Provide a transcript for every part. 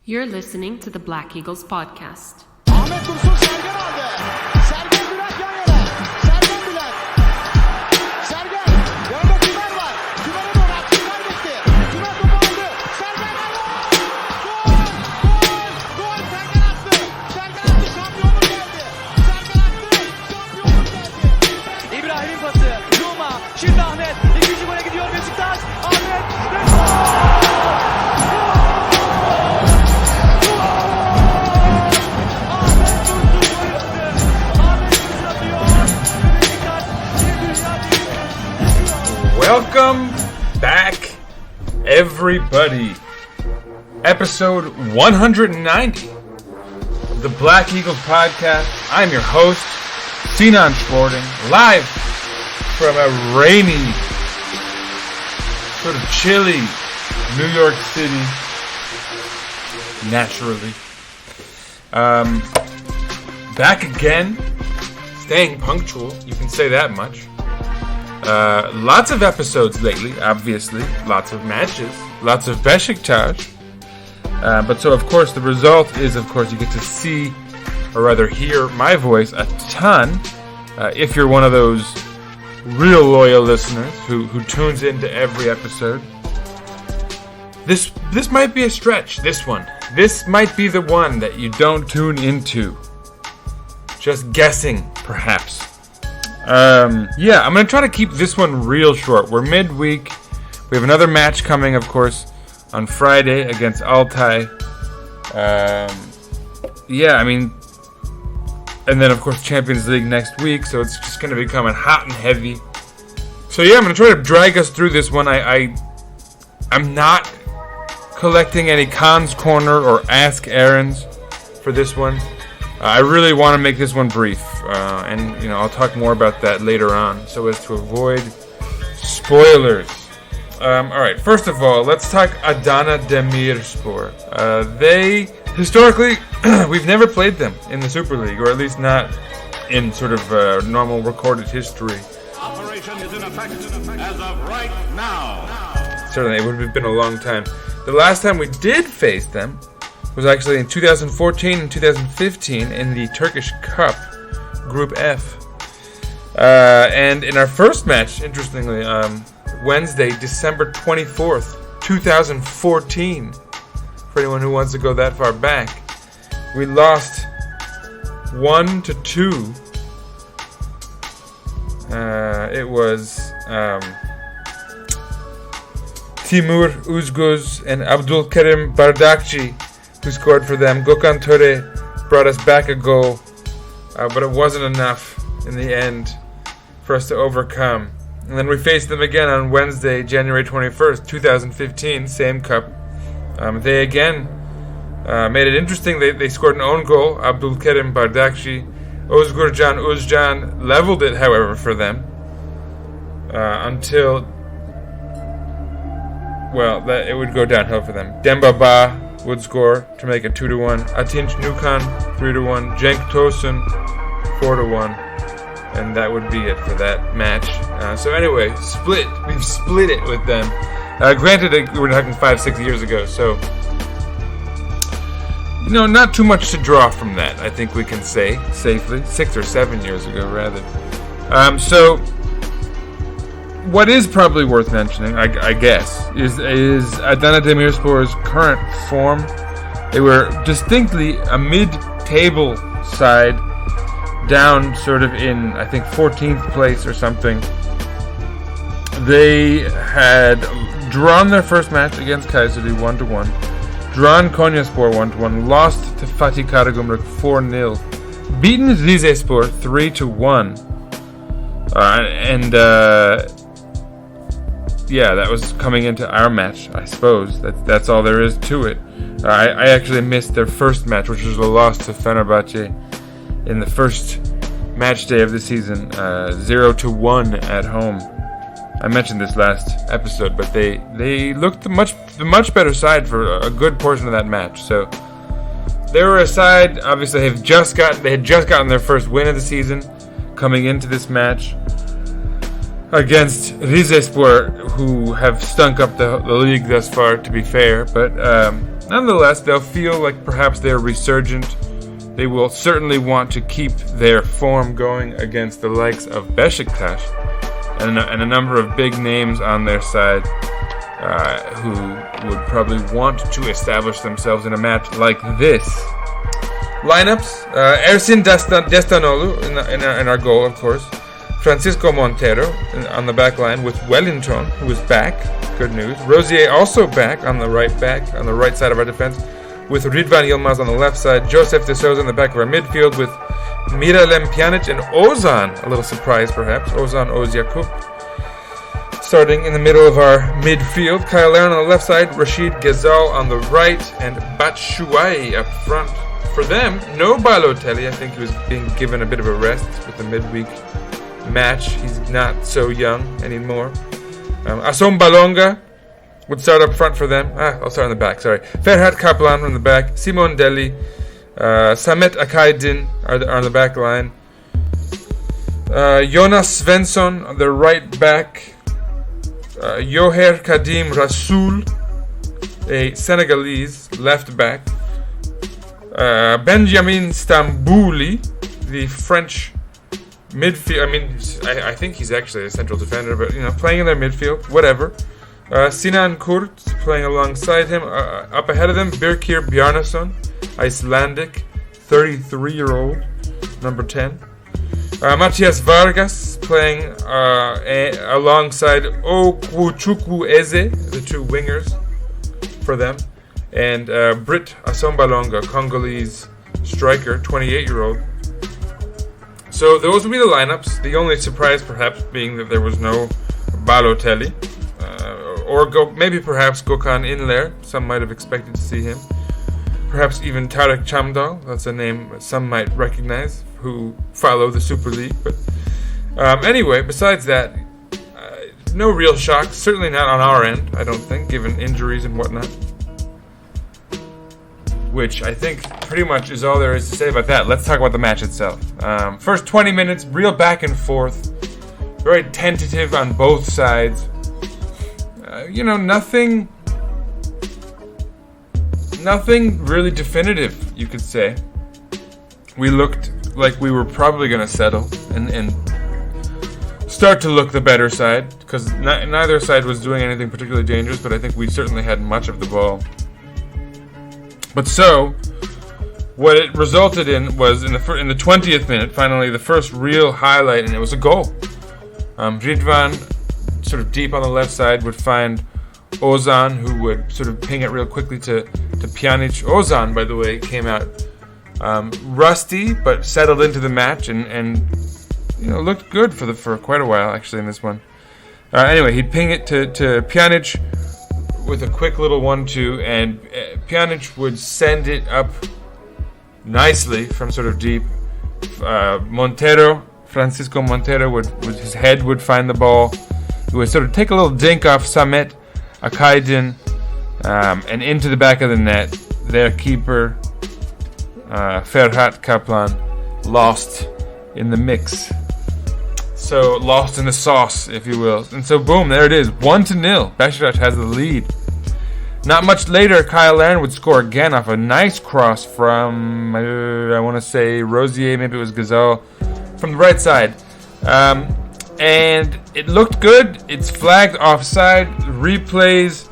You're listening to the Black Eagles podcast. Ahmet Dursun Sergen aldı. Sergen Bülent yan yana. Sergen Bülent. Sergen. Yanında Süper var. Süper'e doğru attı. Süper gitti. Süper topu aldı. Sergen aldı. Gol! Gol! Sergen attı. Sergen attı. Şampiyonluk geldi. Sergen attı. Şampiyonluk geldi. İbrahim'in pası. Zuma. Şimdi Ahmet. İkinci gole gidiyor Beşiktaş. Ahmet. Welcome back, everybody. Episode 190 of the Black Eagles podcast. I'm your host, Sinan Sporting, live from a rainy, sort of chilly New York City, naturally. Back again, staying punctual, you can say that much. Lots of episodes lately, obviously. Lots of matches. Lots of Beşiktaş. But so, of course, the result is, of course, you get to see, or rather hear, my voice a ton. If you're one of those real loyal listeners who tunes into every episode. This might be a stretch, this one. This might be the one that you don't tune into. Just guessing, perhaps. I'm going to try to keep this one real short. We're midweek. We have another match coming, of course, on Friday against Altay. And then, of course, Champions League next week, so it's just going to be coming hot and heavy. So, I'm going to try to drag us through this one. I'm not collecting any Khan's Corner or Ask Aaron's for this one. I really want to make this one brief, and I'll talk more about that later on, so as to avoid spoilers. All right, first of all, let's talk Adana Demirspor. They historically we've never played them in the Super League, or at least not in sort of normal recorded history. Operation is in effect as of right now. Certainly, it would have been a long time. The last time we did face them was actually in 2014 and 2015 in the Turkish Cup, Group F. And in our first match, interestingly, Wednesday, December 24th, 2014, for anyone who wants to go that far back, we lost 1-2. It was Timur Uzguz and Abdülkerim Bardakçı who scored for them. Gökhan Töre brought us back a goal, but it wasn't enough in the end for us to overcome. And then we faced them again on Wednesday, January 21st, 2015, same cup. They again made it interesting. They scored an own goal. Abdülkerim Bardakçı. Özgürcan Özcan leveled it, however, for them until, it would go downhill for them. Dembaba would score to make it 2-1. Atinç Nukan 3-1. Cenk Tosun 4-1. And that would be it for that match. So anyway, we've split it with them. Granted, we were talking 5-6 years ago, so not too much to draw from that, I think we can say safely. 6 or 7 years ago, rather. So what is probably worth mentioning, I guess, is Adana Demirspor's current form. They were distinctly a mid-table side, down sort of in, I think, 14th place or something. They had drawn their first match against Kayseri 1-1, drawn Konyaspor 1-1, lost to Fatih Karagümrük 4-0, beaten Rizespor 3-1, that was coming into our match, I suppose. That's all there is to it. I actually missed their first match, which was a loss to Fenerbahçe in the first match day of the season, 0-1 at home. I mentioned this last episode, but they looked the much better side for a good portion of that match. So they were a side. Obviously, they had just gotten their first win of the season, coming into this match against Rizespor, who have stunk up the league thus far, to be fair. But nonetheless, they'll feel like perhaps they're resurgent. They will certainly want to keep their form going against the likes of Beşiktaş and a number of big names on their side who would probably want to establish themselves in a match like this. Lineups: Ersin Destanoğlu in our goal, of course. Francisco Montero on the back line with Wellington, who is back. Good news. Rosier also back on the right side of our defense, with Rıdvan Yılmaz on the left side. Joseph de Souza in the back of our midfield with Miralem Pjanic and Ozan. A little surprise, perhaps. Ozan Özyakup starting in the middle of our midfield. Kyle Larin on the left side, Rashid Ghezal on the right, and Batshuayi up front. For them, no Balotelli. I think he was being given a bit of a rest with the midweek match. He's not so young anymore. Asom Balonga would start up front for them. I'll start on the back, sorry. Ferhat Kaplan from the back. Simon Deli. Samet Akaydin are on the back line. Jonas Svensson on the right back. Yoher Kadim Rasoul, a Senegalese left back. Benjamin Stambouli, the French midfield. I think he's actually a central defender, but playing in their midfield, whatever. Sinan Kurt playing alongside him. Up ahead of them, Birkir Bjarnason, Icelandic, 33-year-old, number 10. Matias Vargas playing alongside Okwuchukwu Eze, the two wingers for them. And Brit Asombalonga, Congolese striker, 28-year-old. So those would be the lineups. The only surprise, perhaps, being that there was no Balotelli, maybe perhaps Gökhan Inler. Some might have expected to see him. Perhaps even Tarek Chamdal. That's a name some might recognize who follow the Super League. But anyway, besides that, no real shocks. Certainly not on our end, I don't think, given injuries and whatnot. Which I think pretty much is all there is to say about that. Let's talk about the match itself. First 20 minutes, real back and forth. Very tentative on both sides. Nothing really definitive, you could say. We looked like we were probably going to settle and start to look the better side, because neither side was doing anything particularly dangerous, but I think we certainly had much of the ball. But so, what it resulted in was in the 20th minute, finally the first real highlight, and it was a goal. Rıdvan, sort of deep on the left side, would find Ozan, who would sort of ping it real quickly to Pjanic. Ozan, by the way, came out rusty, but settled into the match and looked good for quite a while actually in this one. Anyway, he'd ping it to Pjanic with a quick little 1-2, and Pjanic would send it up nicely from sort of deep. Francisco Montero would his head would find the ball. He would sort of take a little dink off Samet Akaydin and into the back of the net. Their keeper, Ferhat Kaplan, lost in the mix. So lost in the sauce, if you will. And so boom, there it is, 1-0. Beşiktaş has the lead. Not much later, Kyle Larin would score again off a nice cross from, I want to say, Rosier, maybe it was Ghezal, from the right side. And it looked good. It's flagged offside. Replays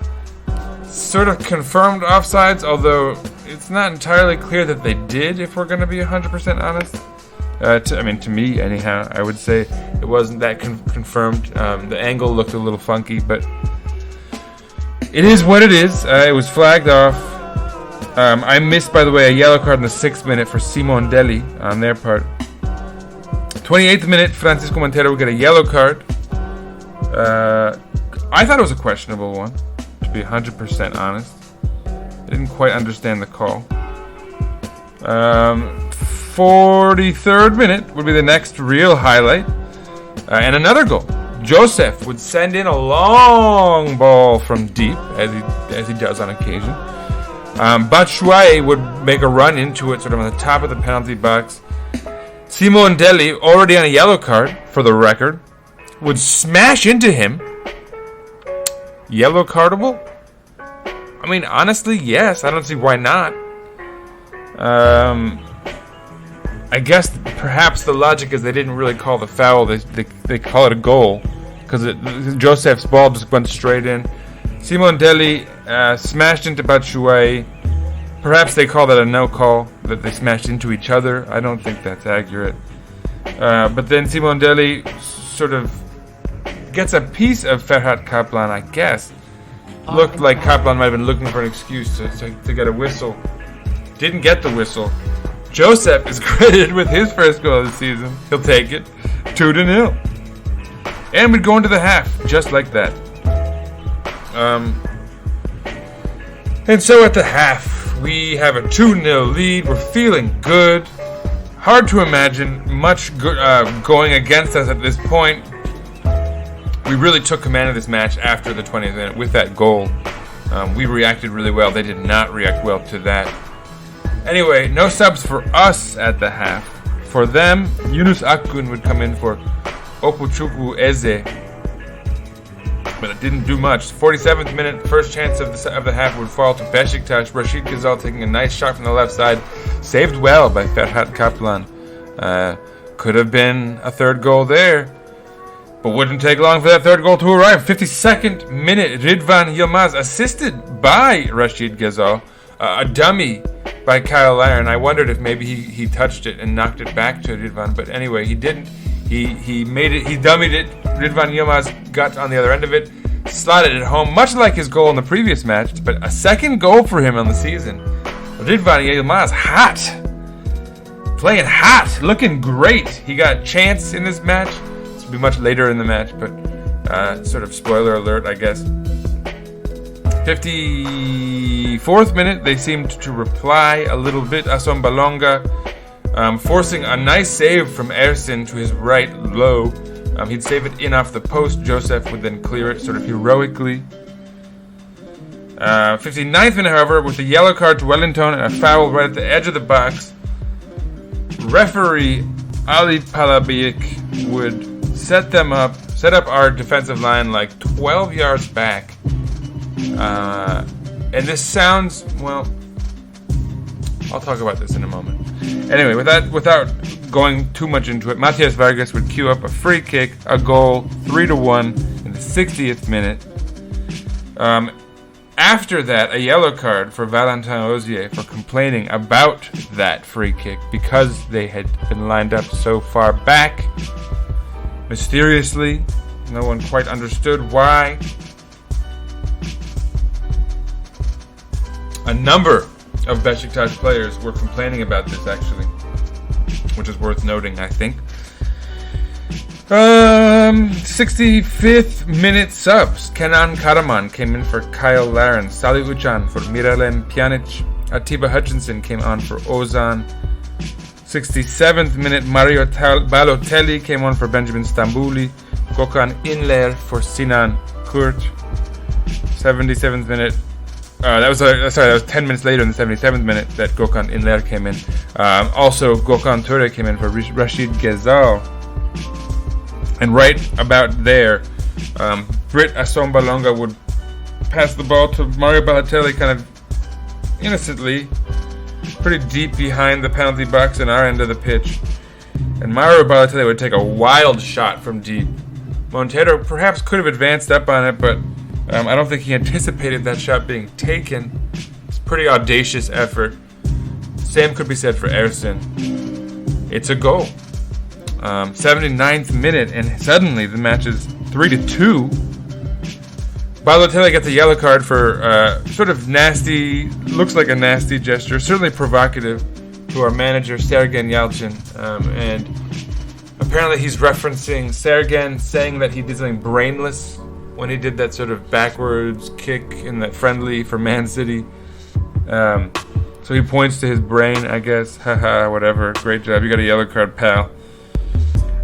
sort of confirmed offsides, although it's not entirely clear that they did, if we're going to be 100% honest. To me, anyhow, I would say it wasn't that confirmed. The angle looked a little funky, but it is what it is. It was flagged off. I missed, by the way, a yellow card in the 6th minute for Simon Deli on their part. 28th minute, Francisco Montero would get a yellow card. I thought it was a questionable one, to be 100% honest. I didn't quite understand the call. 43rd minute would be the next real highlight. And another goal. Joseph would send in a long ball from deep, as he does on occasion. Batshuayi would make a run into it, sort of on the top of the penalty box. Simon Deli, already on a yellow card, for the record, would smash into him. Yellow cardable? I mean, honestly, yes. I don't see why not. I guess perhaps the logic is they didn't really call the foul. They call it a goal because Josef's ball just went straight in. Simondelli smashed into Batshuayi. Perhaps they call that a no call, that they smashed into each other. I don't think that's accurate. But then Simondelli sort of gets a piece of Ferhat Kaplan, I guess. Looked like Kaplan might have been looking for an excuse to get a whistle. Didn't get the whistle. Josef is credited with his first goal of the season. He'll take it. 2-0. And we'd go into the half, just like that. And so at the half, we have a 2-0 lead. We're feeling good. Hard to imagine much good going against us at this point. We really took command of this match after the 20th minute with that goal. We reacted really well. They did not react well to that. Anyway, no subs for us at the half. For them, Yunus Akgün would come in for Okuchukwu Eze. But it didn't do much. 47th minute, first chance of the half would fall to Beşiktaş. Rashid Ghezal taking a nice shot from the left side. Saved well by Ferhat Kaplan. Could have been a third goal there. But wouldn't take long for that third goal to arrive. 52nd minute, Ridvan Yilmaz assisted by Rashid Ghezal. A dummy by Kyle Larin. I wondered if maybe he touched it and knocked it back to Ridvan. But anyway, he didn't. He made it. He dummied it. Ridvan Yilmaz got on the other end of it. Slotted it home, much like his goal in the previous match. But a second goal for him on the season. Ridvan Yilmaz, hot. Playing hot. Looking great. He got chance in this match. This will be much later in the match, but sort of spoiler alert, I guess. 54th minute, they seemed to reply a little bit. Asom Balonga forcing a nice save from Ersin to his right low. He'd save it in off the post. Josef would then clear it sort of heroically. 59th minute, however, with a yellow card to Wellington and a foul right at the edge of the box, referee Ali Palabiyik would set up our defensive line like 12 yards back. And this sounds, well, I'll talk about this in a moment. Anyway, without going too much into it, Matias Vargas would queue up a free kick, a goal, 3-1 in the 60th minute. After that, a yellow card for Valentin Ozier for complaining about that free kick because they had been lined up so far back. Mysteriously, no one quite understood why. A number of Beşiktaş players were complaining about this, actually, which is worth noting, I think. 65th minute subs. Kenan Karaman came in for Kyle Larin. Salih Ucan for Miralem Pjanic. Atiba Hutchinson came on for Ozan. 67th minute, Mario Balotelli came on for Benjamin Stambouli. Gökhan Inler for Sinan Kurt. 77th minute. That was 10 minutes later in the 77th minute that Gökhan Inler came in. Also, Gökhan Töre came in for Rashid Ghezal. And right about there, Brit Assombalonga would pass the ball to Mario Balotelli kind of innocently, pretty deep behind the penalty box in our end of the pitch. And Mario Balotelli would take a wild shot from deep. Montero perhaps could have advanced up on it, but I don't think he anticipated that shot being taken. It's a pretty audacious effort. Same could be said for Ersin. It's a goal. 79th minute, and suddenly the match is 3-2. Balotelli gets a yellow card for sort of nasty, looks like a nasty gesture, certainly provocative to our manager, Sergen Yalchin. And apparently he's referencing Sergen saying that he did something brainless when he did that sort of backwards kick in that friendly for Man City. So he points to his brain, I guess. Haha, whatever. Great job. You got a yellow card, pal.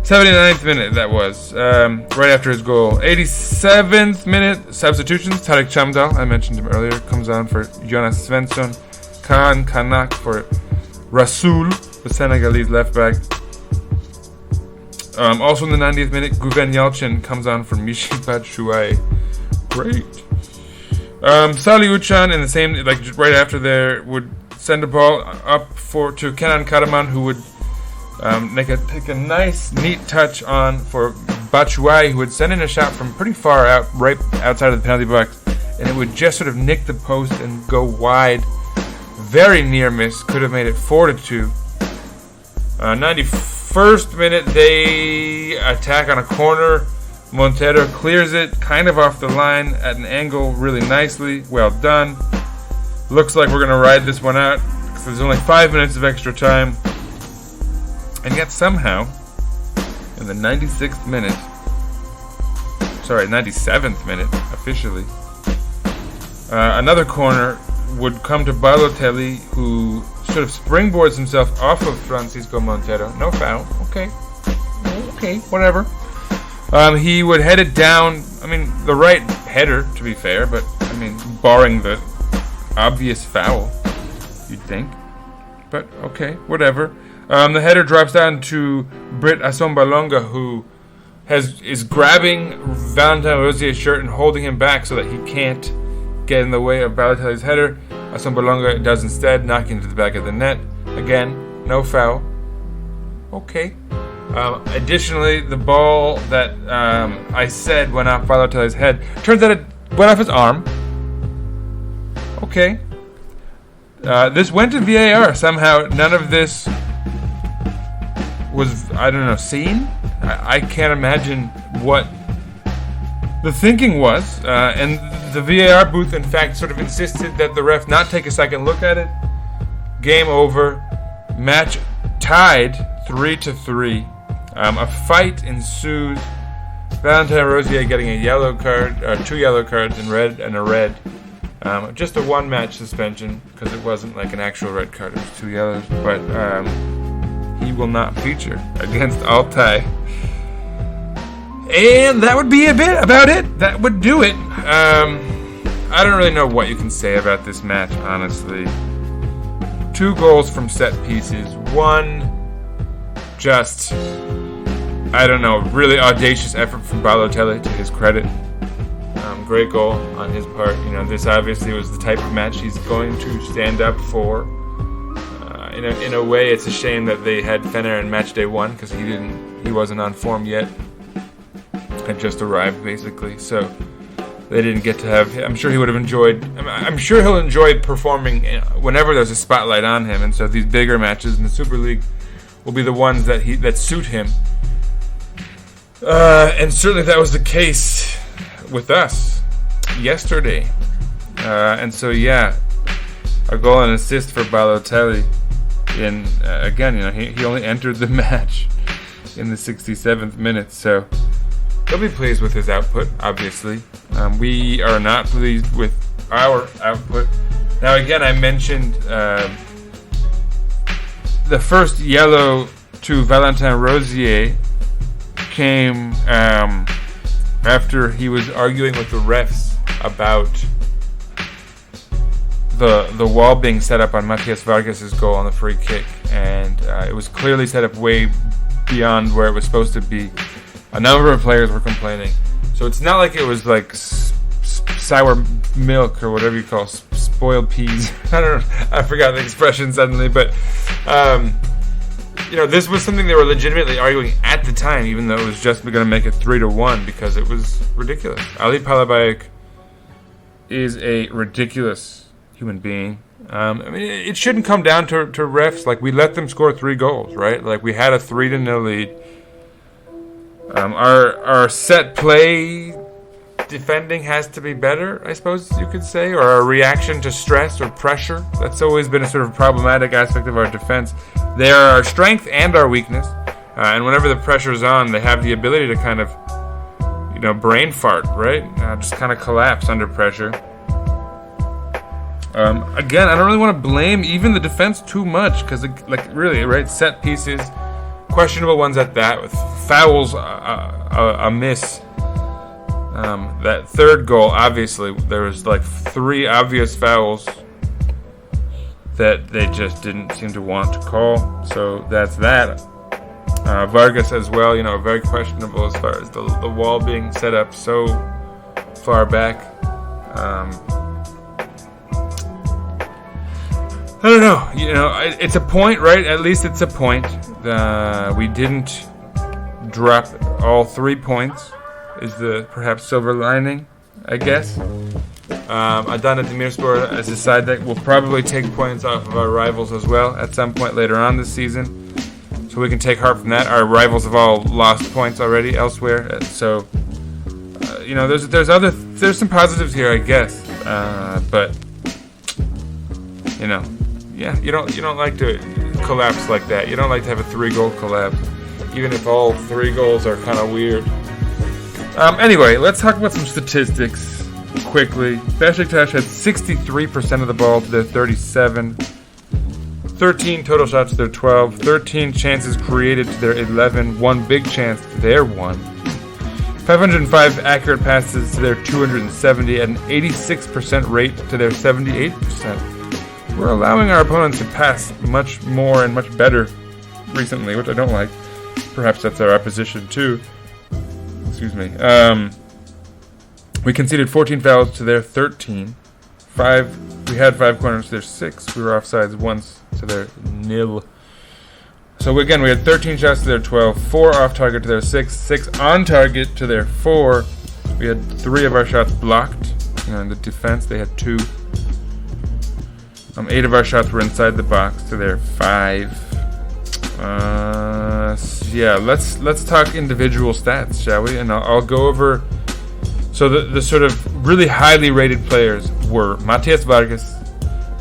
79th minute, that was. Right after his goal. 87th minute, substitutions. Tarek Chamdal, I mentioned him earlier, comes on for Jonas Svensson. Kaan Kanak for Rasoul, the Senegalese left back. Also in the 90th minute, Guven Yalchin comes on for Michy Batshuayi. Great. Salih Uçan in the same, like right after there, would send a ball up to Kenan Karaman, who would take a nice, neat touch on for Batshuayi, who would send in a shot from pretty far out, right outside of the penalty box, and it would just sort of nick the post and go wide. Very near miss, could have made it 4-2. 91st minute, they attack on a corner. Montero clears it, kind of off the line at an angle, really nicely. Well done. Looks like we're going to ride this one out, because there's only 5 minutes of extra time. And yet somehow, in the 97th minute, officially, another corner would come to Balotelli, who sort of springboards himself off of Francisco Montero. No foul. Okay, whatever. He would head it down. I mean, the right header, to be fair, but I mean, barring the obvious foul, you'd think. But okay, whatever. The header drops down to Britt Assombalonga, who is grabbing Valentin Rosier's shirt and holding him back so that he can't get in the way of Balotelli's header. Assombalonga does instead, knocking into the back of the net. Again, no foul. Okay. Additionally, the ball that I said went off Balotelli's head, turns out it went off his arm. Okay. This went to VAR. Somehow, none of this was, seen. I can't imagine what the thinking was. And the VAR booth, in fact, sort of insisted that the ref not take a second look at it. Game over. Match tied 3-3. A fight ensues. Valentin Rosier getting a yellow card, 2 yellow cards in red and a red. Just a 1-match suspension, because it wasn't like an actual red card, it was 2 yellows. But he will not feature against Altay. And that would be a bit about it. That would do it. I don't really know what you can say about this match, honestly. 2 goals from set pieces. 1, just, really audacious effort from Balotelli, to his credit. Great goal on his part. This obviously was the type of match he's going to stand up for. In a way, it's a shame that they had Fener in match day 1, because he wasn't on form yet. Had just arrived, basically, so they didn't get to have. I'm sure he would have enjoyed. I'm sure he'll enjoy performing whenever there's a spotlight on him, and so these bigger matches in the Super League will be the ones that suit him. And certainly that was the case with us yesterday. And so a goal and assist for Balotelli. And again, he only entered the match in the 67th minute, so. He'll be pleased with his output, obviously. We are not pleased with our output. Now, again, I mentioned the first yellow to Valentin Rosier came after he was arguing with the refs about the wall being set up on Matias Vargas' goal on the free kick. And it was clearly set up way beyond where it was supposed to be. A number of players were complaining. So it's not like it was like sour milk or whatever you call spoiled peas. I forgot the expression suddenly. But, this was something they were legitimately arguing at the time, even though it was just going to make it 3-1, because it was ridiculous. Ali Palabajik is a ridiculous human being. It shouldn't come down to refs. Like, we let them score 3 goals, right? Like, we had a 3-0 lead. Our set play defending has to be better, I suppose you could say, or our reaction to stress or pressure. That's always been a sort of problematic aspect of our defense. They are our strength and our weakness, and whenever the pressure's on, they have the ability to kind of, brain fart, right? Just kind of collapse under pressure. Again, I don't really want to blame even the defense too much, because, really, right, set pieces, questionable ones at that, with fouls a miss. That third goal, obviously, there was 3 obvious fouls that they just didn't seem to want to call. So that's that. Vargas as well, very questionable as far as the wall being set up so far back. I don't know. It's a point, right? At least it's a point. We didn't drop all 3 points. Is the perhaps silver lining, I guess. Adana Demirspor as a side that will probably take points off of our rivals as well at some point later on this season. So we can take heart from that. Our rivals have all lost points already elsewhere. So, there's some positives here, I guess. But, you don't like to collapse like that. You don't like to have a 3-goal collapse, even if all 3 goals are kind of weird. Anyway, let's talk about some statistics quickly. Beşiktaş had 63% of the ball to their 37, 13 total shots to their 12, 13 chances created to their 11, 1 big chance to their 1, 505 accurate passes to their 270, and an 86% rate to their 78%. We're allowing our opponents to pass much more and much better recently, which I don't like. Perhaps that's our opposition too. Excuse me. We conceded 14 fouls to their 13. We had 5 corners to their 6. We were offsides once to their 0. So again, we had 13 shots to their 12, 4 off target to their 6, 6 on target to their 4. We had 3 of our shots blocked. In the defense, they had 2. 8 of our shots were inside the box to their 5. Let's talk individual stats, shall we? And I'll go over. So the sort of really highly rated players were Matias Vargas,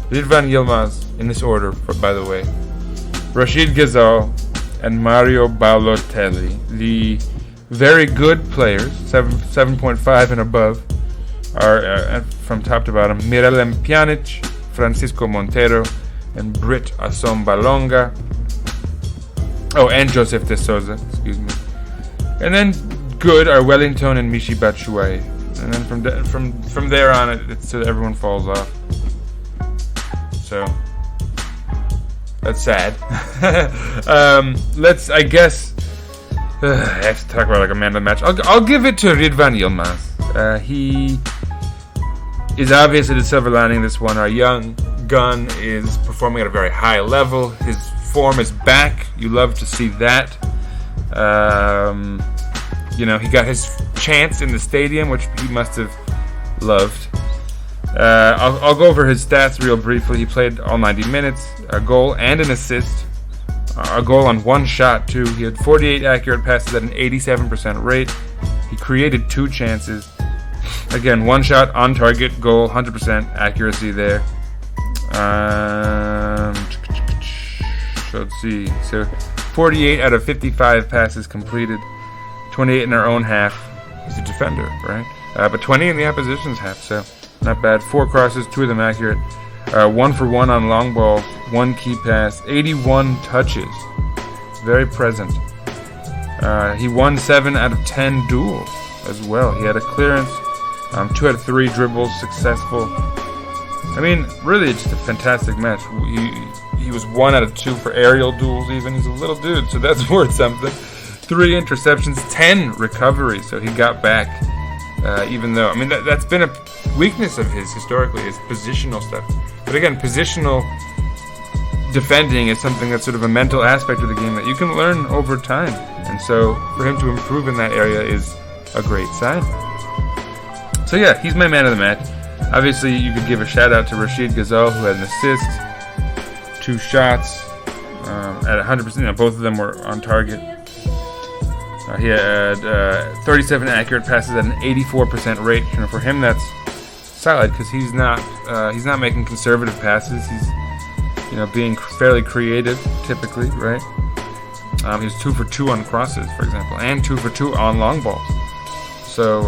Ridvan Yilmaz, in this order, by the way, Rashid Ghazal, and Mario Balotelli. The very good players, 7.5 and above, are from top to bottom: Miralem Pjanic, Francisco Montero, and Brit Assombalonga. Oh, and Joseph de Souza, excuse me. And then good are Wellington and Michi Batshuayi. And then from there on, it's so everyone falls off. So that's sad. I guess I have to talk about like a man of the match. I'll give it to Ridvan Yilmaz. He is obviously the silver lining this one. Our young gun is performing at a very high level. His form is back. You love to see that. He got his chance in the stadium, which he must have loved. I'll go over his stats real briefly. He played all 90 minutes, a goal and an assist, a goal on 1 shot too. He had 48 accurate passes at an 87% rate. He created 2 chances. Again, 1 shot on target, goal, 100% accuracy there. So let's see. So 48 out of 55 passes completed, 28 in our own half. He's a defender, right? But 20 in the opposition's half, so not bad. 4 crosses, 2 of them accurate. 1 for 1 on long ball, 1 key pass, 81 touches. Very present. He won 7 out of 10 duels as well. He had a clearance, 2 out of 3 dribbles, successful. I mean, really, just a fantastic match. He was 1 out of 2 for aerial duels even. He's a little dude, so that's worth something. 3 interceptions, 10 recoveries, so he got back. Even though, that's been a weakness of his historically, is positional stuff. But again, positional defending is something that's sort of a mental aspect of the game that you can learn over time. And so for him to improve in that area is a great sign. So yeah, he's my man of the match. Obviously, you could give a shout out to Rashid Ghazal, who had an assist, 2 shots at 100%. Both of them were on target. He had 37 accurate passes at an 84% rate. For him, that's solid because he's not making conservative passes. He's being fairly creative typically, right? He was 2 for 2 on crosses, for example, and 2 for 2 on long balls. So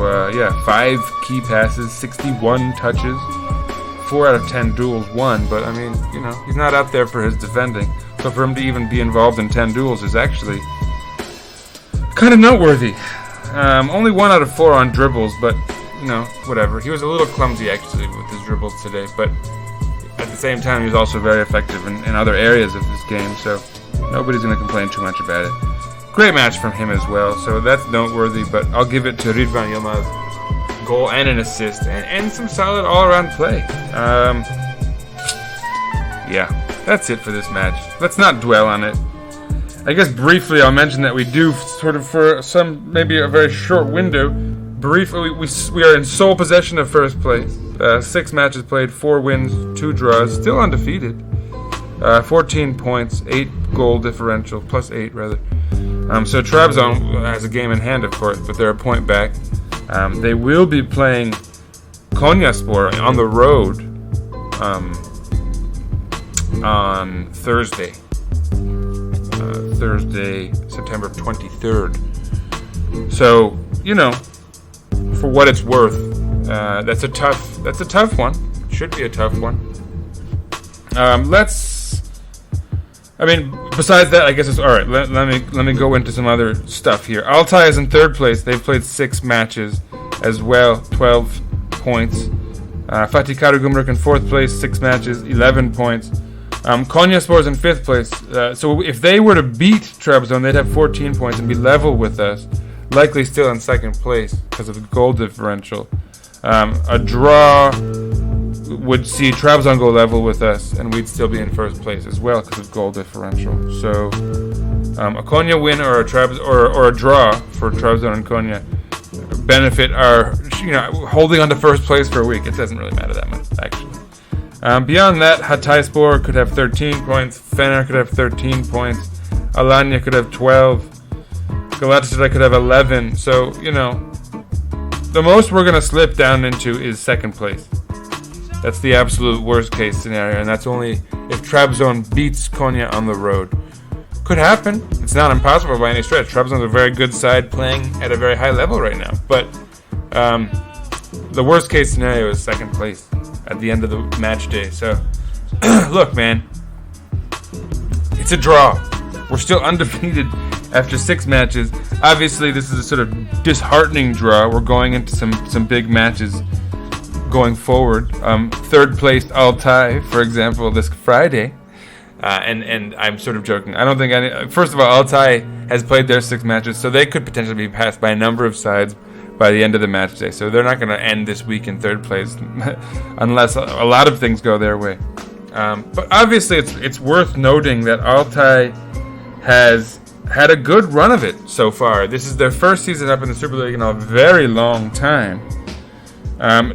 5 key passes, 61 touches, 4 out of 10 duels won. But he's not out there for his defending. So for him to even be involved in 10 duels is actually kind of noteworthy. Only 1 out of 4 on dribbles, but whatever. He was a little clumsy actually with his dribbles today, but at the same time, he was also very effective in other areas of this game. So nobody's going to complain too much about it. Great match from him as well, so that's noteworthy. But I'll give it to Ridvan Yilmaz, goal and an assist, and some solid all-around play. yeah, that's it for this match. Let's not dwell on it. I guess briefly I'll mention that we do sort of for some, maybe a very short window, briefly we are in sole possession of first place. 6 matches played, 4 wins, 2 draws, still undefeated. 14 points, 8 goal differential, plus 8 rather. So Trabzon has a game in hand, of course, but they're a point back. They will be playing Konyaspor on the road on Thursday. Thursday, September 23rd. So, you know, for what it's worth, that's a tough one. Should be a tough one. Besides that, I guess it's all right. Let me go into some other stuff here. Altay is in 3rd place. They've played 6 matches as well, 12 points. Fatih Karagümrük in 4th place, 6 matches, 11 points. Konyaspor is in 5th place. So if they were to beat Trabzon, they'd have 14 points and be level with us. Likely still in 2nd place because of the goal differential. A draw would see Trabzon go level with us, and we'd still be in 1st place as well because of goal differential. So a Konya win or a draw for Trabzon and Konya benefit our, holding on to 1st place for a week. It doesn't really matter that much, actually. Beyond that, Hatayspor could have 13 points, Fener could have 13 points, Alanya could have 12, Galatasaray could have 11. So, the most we're going to slip down into is 2nd place. That's the absolute worst case scenario, and that's only if Trabzon beats Konya on the road. Could happen. It's not impossible by any stretch. Trabzon's a very good side playing at a very high level right now. But the worst case scenario is 2nd place at the end of the match day. So, look, man, it's a draw. We're still undefeated after 6 matches. Obviously, this is a sort of disheartening draw. We're going into some big matches going forward. 3rd placed Altay, for example, this Friday. And I'm sort of joking. I don't think first of all, Altay has played their 6 matches, so they could potentially be passed by a number of sides by the end of the match day. So they're not going to end this week in 3rd place unless a lot of things go their way. But obviously, it's worth noting that Altay has had a good run of it so far. This is their first season up in the Super League in a very long time.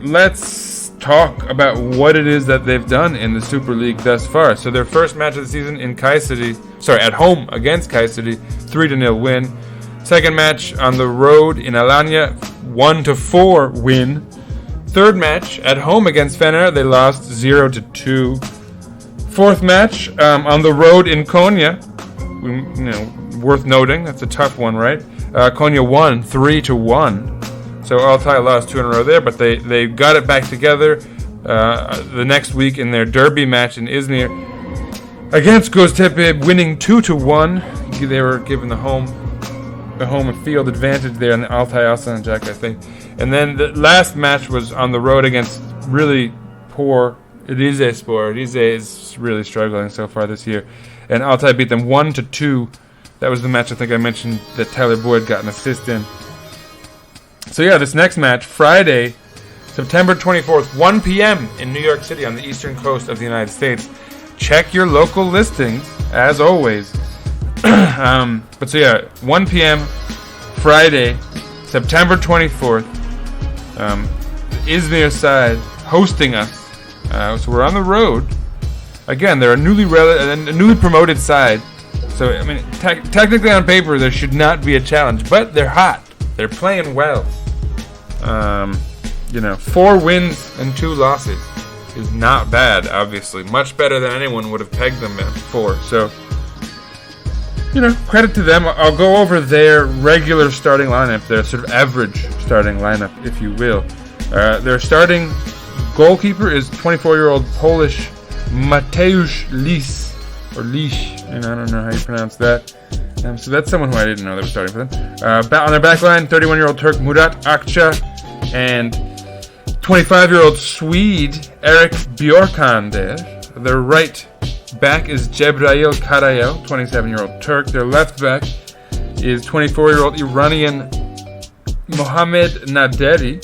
Let's talk about what it is that they've done in the Super League thus far. So their first match of the season at home against Kayseri, 3-0 win. Second match on the road in Alanya, 1-4 win. Third match at home against Fener, they lost 0-2. Fourth match on the road in Konya, worth noting. That's a tough one, right? Konya won 3-1. So Altay lost 2 in a row there, but they got it back together the next week in their derby match in Izmir against Göztepe, winning 2-1. They were given the home field advantage there in the Altay Alsancak, I think. And then the last match was on the road against really poor Rizespor. Rize is really struggling so far this year, and Altay beat them 1-2. That was the match I think I mentioned that Tyler Boyd got an assist in. So yeah, this next match, Friday, September 24th, 1 p.m. in New York City on the eastern coast of the United States. Check your local listings, as always. But so yeah, 1 p.m. Friday, September 24th, Izmir side hosting us. So we're on the road. Again, they're a newly promoted side. So, technically on paper, there should not be a challenge. But they're hot. They're playing well. 4 wins and 2 losses is not bad, obviously. Much better than anyone would have pegged them for. So, credit to them. I'll go over their regular starting lineup, their sort of average starting lineup, if you will. Their starting goalkeeper is 24-year-old Polish Mateusz Lis. Or Lish, I don't know how you pronounce that. So that's someone who I didn't know that was starting for them. On their back line, 31-year-old Turk Murat Akça and 25-year-old Swede Erik Bjorkan there. Their right back is Cebrail Karayel, 27-year-old Turk. Their left back is 24-year-old Iranian Mohamed Naderi.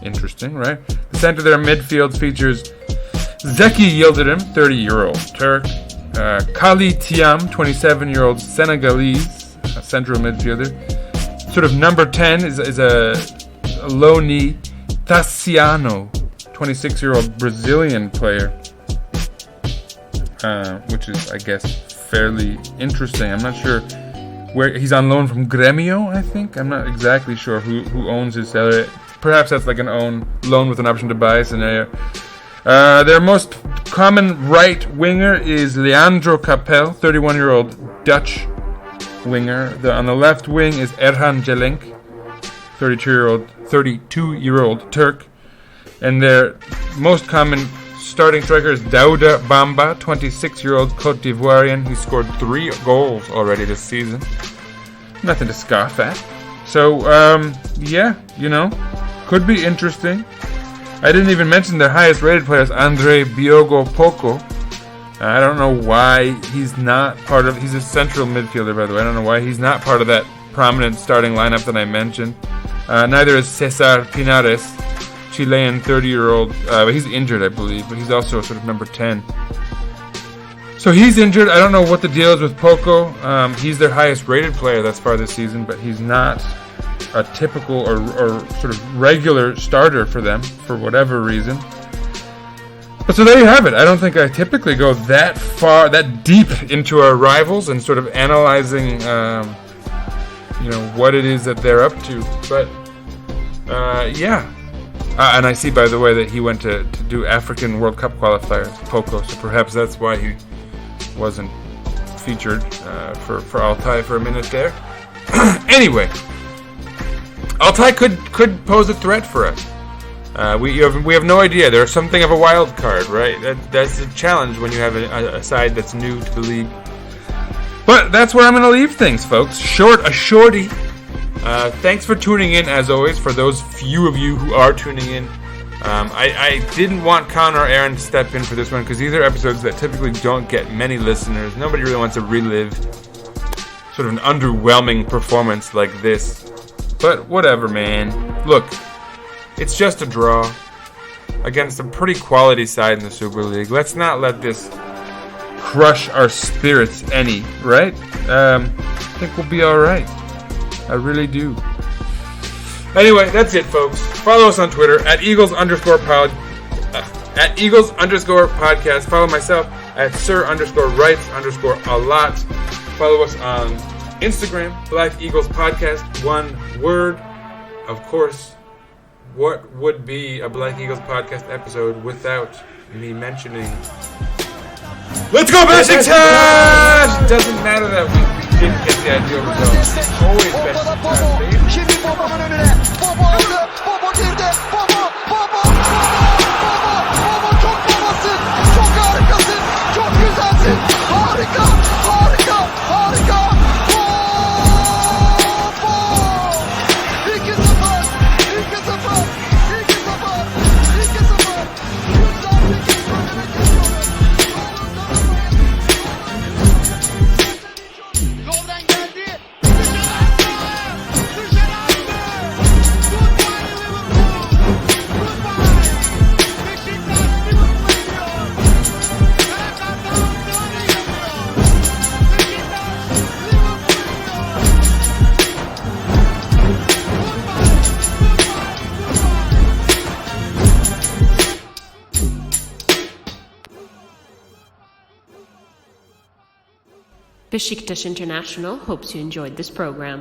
Interesting, right? The center of their midfield features Zeki Yildirim, 30-year-old Turk. Kali Tiam, 27-year-old Senegalese central midfielder. Sort of number 10 is a Loni Tassiano, 26-year-old Brazilian player, which is, I guess, fairly interesting. I'm not sure where he's on loan from Grêmio, I think. I'm not exactly sure who owns his salary. Perhaps that's like an own loan with an option to buy scenario. Their most common right winger is Leandro Capel, 31-year-old Dutch winger. On the left wing is Erhan Celenk, 32-year-old Turk. And their most common starting striker is Daouda Bamba, 26-year-old Cote d'Ivoirian, who scored 3 goals already this season. Nothing to scoff at. So, could be interesting. I didn't even mention their highest rated player is Andre Biogo Poco. I don't know why he's not part of... He's a central midfielder, by the way. I don't know why he's not part of that prominent starting lineup that I mentioned. Neither is Cesar Pinares, Chilean 30-year-old. He's injured, I believe, but he's also sort of number 10. So he's injured. I don't know what the deal is with Poco. He's their highest rated player thus far this season, but he's not a typical or sort of regular starter for them for whatever reason. But so there you have it. I don't think I typically go that deep into our rivals and sort of analyzing, what it is that they're up to. But, and I see, by the way, that he went to do African World Cup qualifiers, Poco, so perhaps that's why he wasn't featured for Altay for a minute there. Anyway, Altay could pose a threat for us. We have no idea. They're something of a wild card, right? That's a challenge when you have a side that's new to the league. But that's where I'm going to leave things, folks. Shorty. Thanks for tuning in, as always, for those few of you who are tuning in. I didn't want Connor or Aaron to step in for this one because these are episodes that typically don't get many listeners. Nobody really wants to relive sort of an underwhelming performance like this. But whatever, man. Look, it's just a draw against a pretty quality side in the Super League. Let's not let this crush our spirits any, right? I think we'll be alright. I really do. Anyway, that's it, folks. Follow us on Twitter at Eagles_podcast. Follow myself at Sir_Writes_a-lot. Follow us on Instagram, Black Eagles Podcast, one word. Of course, what would be a Black Eagles Podcast episode without me mentioning Let's go Beşiktaş! It doesn't matter that we didn't get the ideal result. Always Beşiktaş, baby. Şimdi Bobo'nun önüne. Bobo aldı. Bobo girdi. Bobo çok babasın. Çok harikasın. Çok güzelsin. Harika. Beşiktaş International hopes you enjoyed this program.